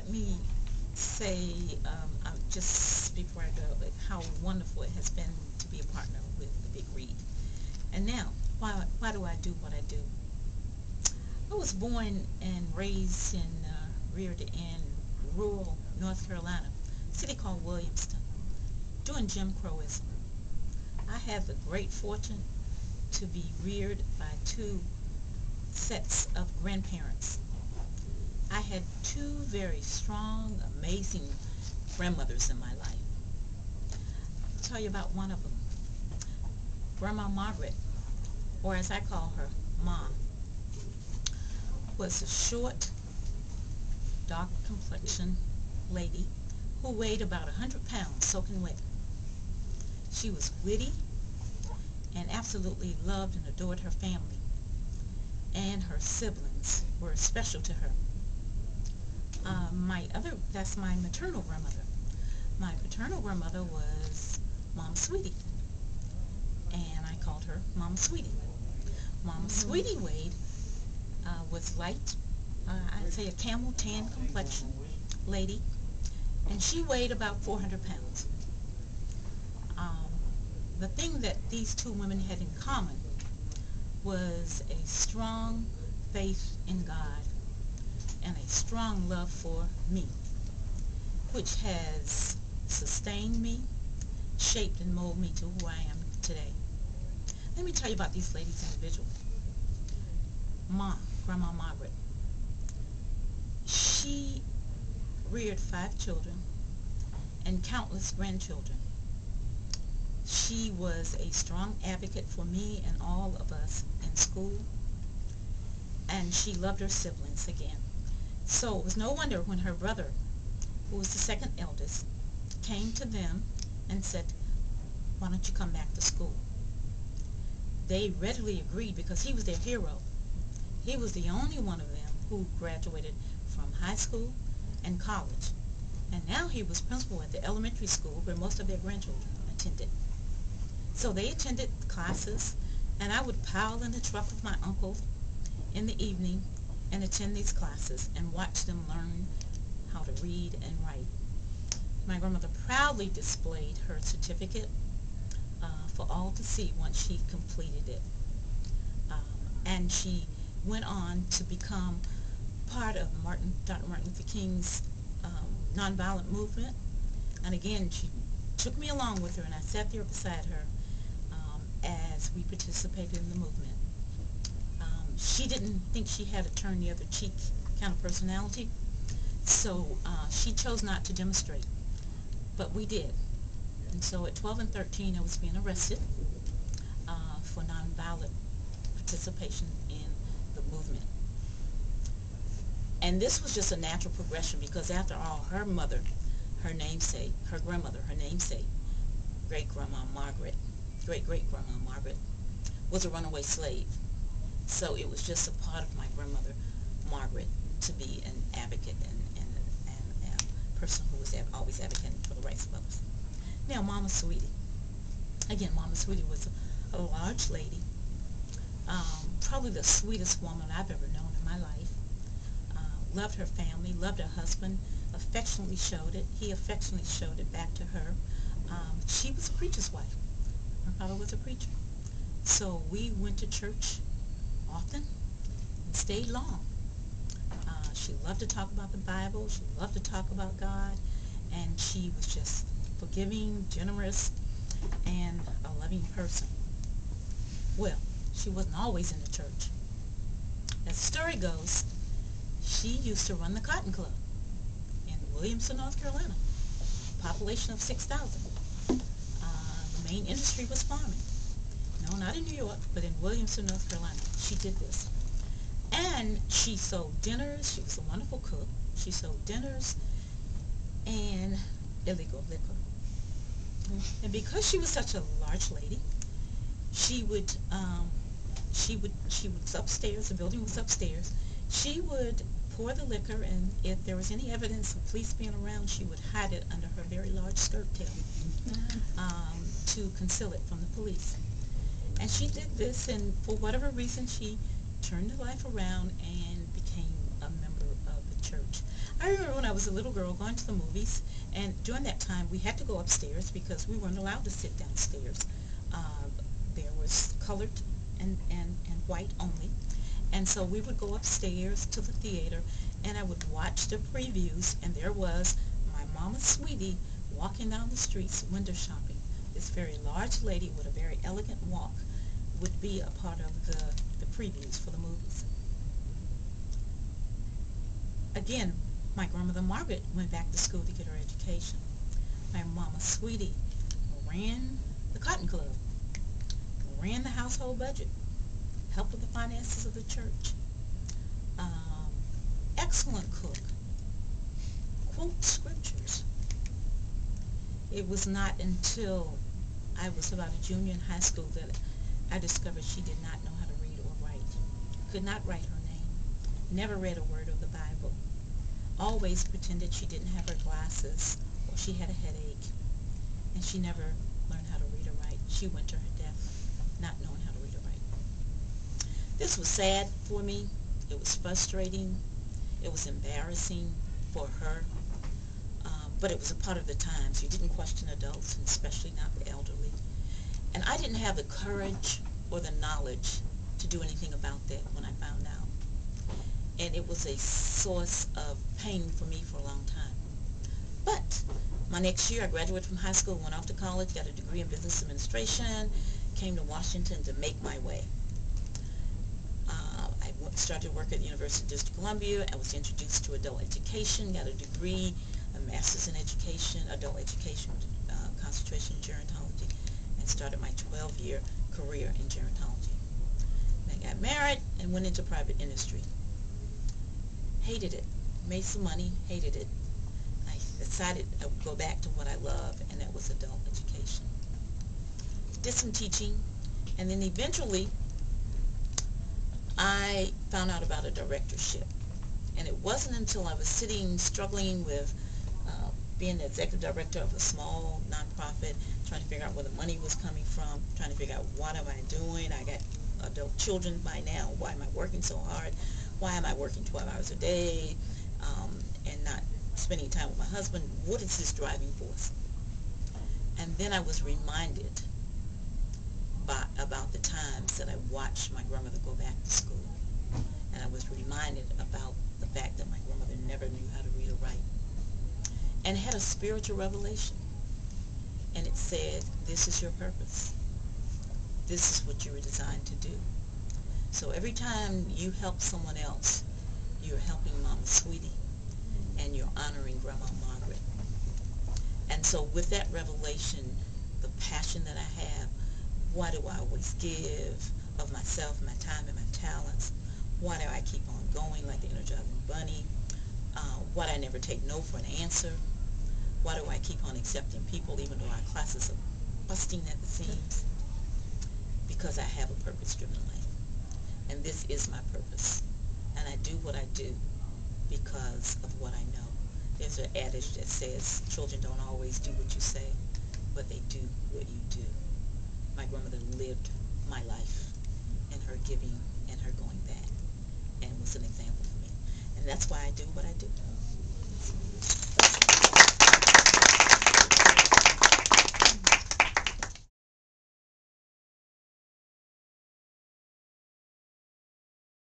let me say, just before I go, how wonderful it has been to be a partner with the Big Read. And now, why do I do what I do? I was born and raised and reared in rural North Carolina, a city called Williamston, during Jim Crowism. I had the great fortune to be reared by two sets of grandparents. I had two very strong, amazing grandmothers in my life. I'll tell you about one of them. Grandma Margaret, or as I call her, Mom, was a short, dark complexion lady who weighed about 100 pounds soaking wet. She was witty and absolutely loved and adored her family, and her siblings were special to her. That's my maternal grandmother. My paternal grandmother was Mama Sweetie, and I called her Mama Sweetie. Mama Sweetie was light, I'd say a camel tan complexion lady, and she weighed about 400 pounds. The thing that these two women had in common was a strong faith in God and a strong love for me, which has sustained me, shaped and molded me to who I am today. Let me tell you about these ladies individually. Grandma Margaret. She reared 5 children and countless grandchildren. She was a strong advocate for me and all of us in school, and she loved her siblings again. So it was no wonder when her brother, who was the second eldest, came to them and said, "Why don't you come back to school?" They readily agreed because he was their hero. He was the only one of them who graduated from high school and college. And now he was principal at the elementary school where most of their grandchildren attended. So they attended classes, and I would pile in the truck with my uncle in the evening and attend these classes and watch them learn how to read and write. My grandmother proudly displayed her certificate for all to see once she completed it. And she went on to become part of Dr. Martin Luther King's nonviolent movement. And again, she took me along with her, and I sat there beside her as we participated in the movement. She didn't think she had a turn the other cheek kind of personality, so she chose not to demonstrate, but we did. And so at 12 and 13 I was being arrested for nonviolent participation in the movement. And this was just a natural progression because after all, her mother, her namesake, her grandmother, her namesake, great-grandma Margaret, great-great-grandma Margaret, was a runaway slave. So it was just a part of my grandmother Margaret to be an advocate and a person who was always advocating for the rights of others. Now, Mama Sweetie. Again, Mama Sweetie was a large lady, probably the sweetest woman I've ever known in my life. Loved her family, loved her husband, affectionately showed it. He affectionately showed it back to her. She was a preacher's wife. Her father was a preacher. So we went to church often and stayed long. She loved to talk about the Bible. She loved to talk about God. And she was just forgiving, generous, and a loving person. Well, she wasn't always in the church. As the story goes, she used to run the Cotton Club in Williamston, North Carolina. Population of 6,000. The main industry was farming. No, not in New York, but in Williamston, North Carolina. She did this. And she sold dinners. She was a wonderful cook. She sold dinners and illegal liquor. And because she was such a large lady, she was upstairs. The building was upstairs. She would pour the liquor, and if there was any evidence of police being around, she would hide it under her very large skirt tail to conceal it from the police. And she did this, and for whatever reason, she turned her life around and became a member of the the church. I remember when I was a little girl going to the movies, and during that time we had to go upstairs because we weren't allowed to sit downstairs. There was colored and white only. And so we would go upstairs to the theater, and I would watch the previews, and there was my mama sweetie walking down the streets window shopping. This very large lady with a very elegant walk would be a part of the previews for the movies. Again, my grandmother Margaret went back to school to get her education. My mama sweetie ran the cotton club, ran the household budget, helped with the finances of the church. Excellent cook, quote scriptures. It was not until I was about a junior in high school that I discovered she did not know how to read or write. Could not write her name. Never read a word of the Bible. Always pretended she didn't have her glasses or she had a headache. And she never learned how to read or write. She went to her death not knowing how to read or write. This was sad for me. It was frustrating. It was embarrassing for her. But it was a part of the times. You didn't question adults, and especially not the elderly. And I didn't have the courage or the knowledge to do anything about that when I found out. And it was a source of pain for me for a long time. But my next year, I graduated from high school, went off to college, got a degree in business administration, came to Washington to make my way. I started work at the University of District of Columbia. I was introduced to adult education, got a degree, a master's in education, adult education, concentration in gerontology, and started my 12-year career in gerontology. And I got married and went into private industry. Hated it. Made some money, hated it. I decided I would go back to what I love, and that was adult education. Did some teaching, and then eventually I found out about a directorship. And it wasn't until I was struggling with being the executive director of a small nonprofit, trying to figure out where the money was coming from, trying to figure out what am I doing. I got adult children by now. Why am I working so hard? Why am I working 12 hours a day and not spending time with my husband? What is this driving force? And then I was reminded about the times that I watched my grandmother go back to school. And I was reminded about the fact that my grandmother never knew how to read or write. And had a spiritual revelation. And it said, this is your purpose. This is what you were designed to do. So every time you help someone else, you're helping Mama Sweetie, and you're honoring Grandma Margaret. And so with that revelation, the passion that I have, why do I always give of myself, my time, and my talents? Why do I keep on going like the Energizing Bunny? Why do I never take no for an answer? Why do I keep on accepting people even though our classes are busting at the seams? Because I have a purpose-driven life. And this is my purpose. And I do what I do because of what I know. There's an adage that says children don't always do what you say, but they do what you do. My grandmother lived my life and her giving and her going back, and was an example for me. And that's why I do what I do.